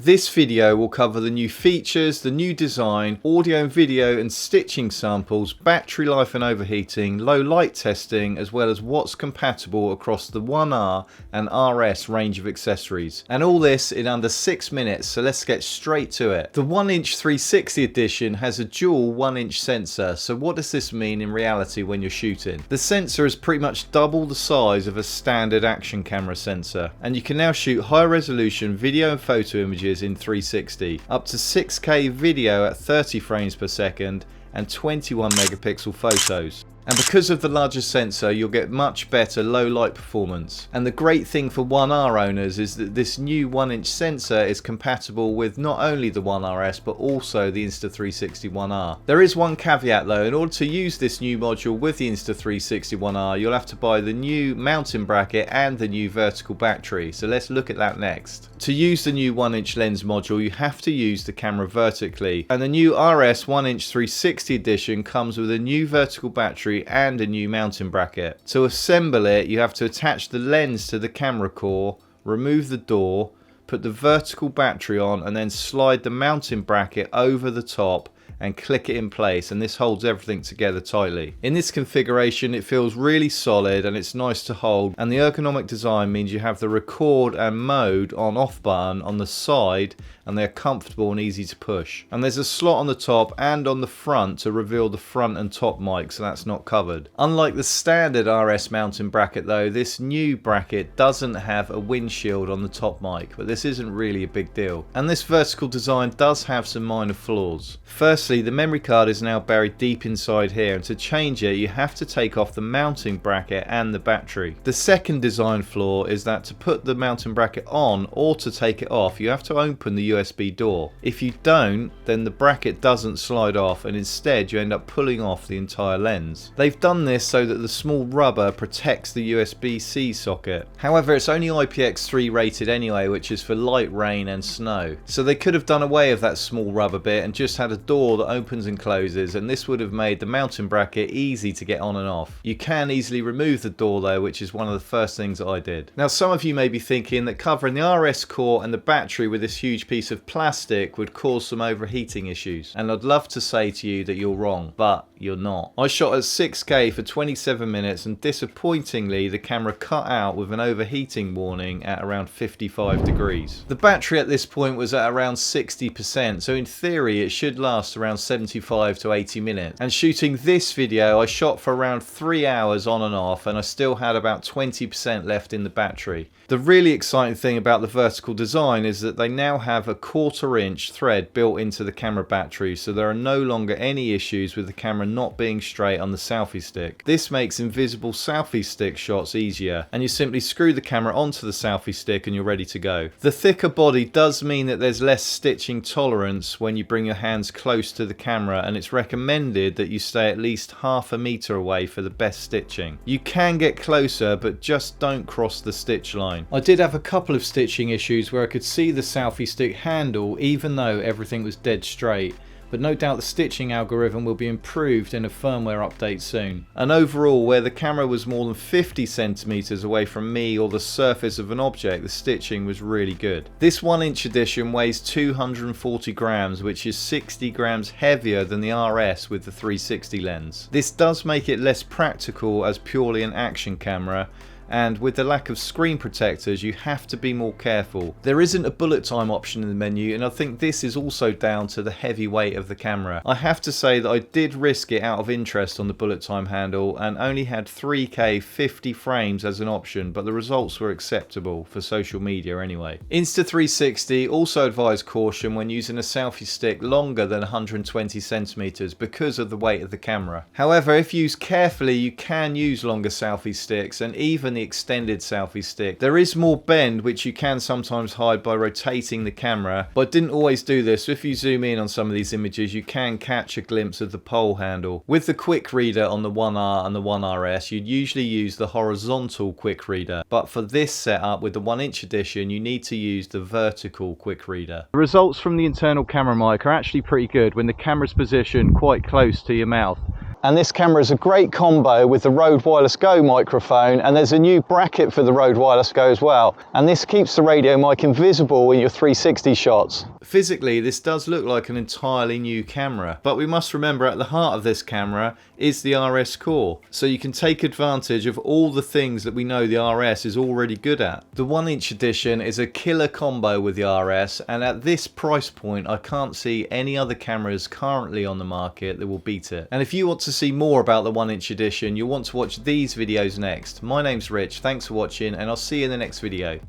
This video will cover the new features, the new design, audio and video and stitching samples, battery life and overheating, low light testing, as well as what's compatible across the 1R and RS range of accessories. And all this in under 6 minutes, so let's get straight to it. The 1-inch 360 edition has a dual 1-inch sensor, so what does this mean in reality when you're shooting? The sensor is pretty much double the size of a standard action camera sensor, and you can now shoot high resolution video and photo images in 360, up to 6K video at 30 frames per second and 21 megapixel photos. And because of the larger sensor, you'll get much better low light performance. And the great thing for 1R owners is that this new 1-inch sensor is compatible with not only the 1RS but also the Insta360 1R. There is one caveat though: in order to use this new module with the Insta360 1R, you'll have to buy the new mounting bracket and the new vertical battery. So let's look at that next. To use the new 1-inch lens module, you have to use the camera vertically, and the new RS 1-inch 360 edition comes with a new vertical battery and a new mounting bracket. To assemble it, you have to attach the lens to the camera core, remove the door, put the vertical battery on, and then slide the mounting bracket over the top and click it in place, and this holds everything together tightly. In this configuration it feels really solid and it's nice to hold, and the ergonomic design means you have the record and mode on off button on the side, and they're comfortable and easy to push. And there's a slot on the top and on the front to reveal the front and top mic, so that's not covered. Unlike the standard RS mounting bracket though, this new bracket doesn't have a windshield on the top mic, but this isn't really a big deal. And this vertical design does have some minor flaws. Firstly, the memory card is now buried deep inside here, and to change it you have to take off the mounting bracket and the battery. The second design flaw is that to put the mounting bracket on or to take it off, you have to open the USB door. If you don't, then the bracket doesn't slide off, and instead you end up pulling off the entire lens. They've done this so that the small rubber protects the USB-C socket. However, it's only IPX3 rated anyway, which is for light rain and snow. So they could have done away with that small rubber bit and just had a door that opens and closes, and this would have made the mounting bracket easy to get on and off. You can easily remove the door though, which is one of the first things that I did. Now some of you may be thinking that covering the RS core and the battery with this huge piece of plastic would cause some overheating issues, and I'd love to say to you that you're wrong, but you're not. I shot at 6K for 27 minutes, and disappointingly the camera cut out with an overheating warning at around 55 degrees. The battery at this point was at around 60%, so in theory it should last around 75 to 80 minutes. And shooting this video I shot for around 3 hours on and off, and I still had about 20% left in the battery. The really exciting thing about the vertical design is that they now have a 1/4 inch thread built into the camera battery, so there are no longer any issues with the camera not being straight on the selfie stick. This makes invisible selfie stick shots easier, and you simply screw the camera onto the selfie stick and you're ready to go. The thicker body does mean that there's less stitching tolerance when you bring your hands close to the camera, and it's recommended that you stay at least ½ meter away for the best stitching. You can get closer, but just don't cross the stitch line. I did have a couple of stitching issues where I could see the selfie stick handle even though everything was dead straight, but no doubt the stitching algorithm will be improved in a firmware update soon. And overall, where the camera was more than 50 centimeters away from me or the surface of an object, the stitching was really good. This 1-inch edition weighs 240 grams, which is 60 grams heavier than the RS with the 360 lens. This does make it less practical as purely an action camera, and with the lack of screen protectors you have to be more careful. There isn't a bullet time option in the menu, and I think this is also down to the heavy weight of the camera. I have to say that I did risk it out of interest on the bullet time handle and only had 3K 50 frames as an option, but the results were acceptable for social media anyway. Insta360 also advised caution when using a selfie stick longer than 120 centimeters because of the weight of the camera. However, if used carefully you can use longer selfie sticks, and even the extended selfie stick. There is more bend which you can sometimes hide by rotating the camera, but I didn't always do this, so if you zoom in on some of these images you can catch a glimpse of the pole handle. With the quick reader on the 1R and the 1RS you'd usually use the horizontal quick reader, but for this setup with the 1-inch edition you need to use the vertical quick reader. The results from the internal camera mic are actually pretty good when the camera's positioned quite close to your mouth. And this camera is a great combo with the Rode Wireless Go microphone, and there's a new bracket for the Rode Wireless Go as well. And this keeps the radio mic invisible in your 360 shots. Physically, this does look like an entirely new camera, but we must remember at the heart of this camera is the RS core, so you can take advantage of all the things that we know the RS is already good at. The 1-inch edition is a killer combo with the RS, and at this price point I can't see any other cameras currently on the market that will beat it. And if you want to see more about the 1-inch edition, you'll want to watch these videos next. My name's Rich, thanks for watching, and I'll see you in the next video.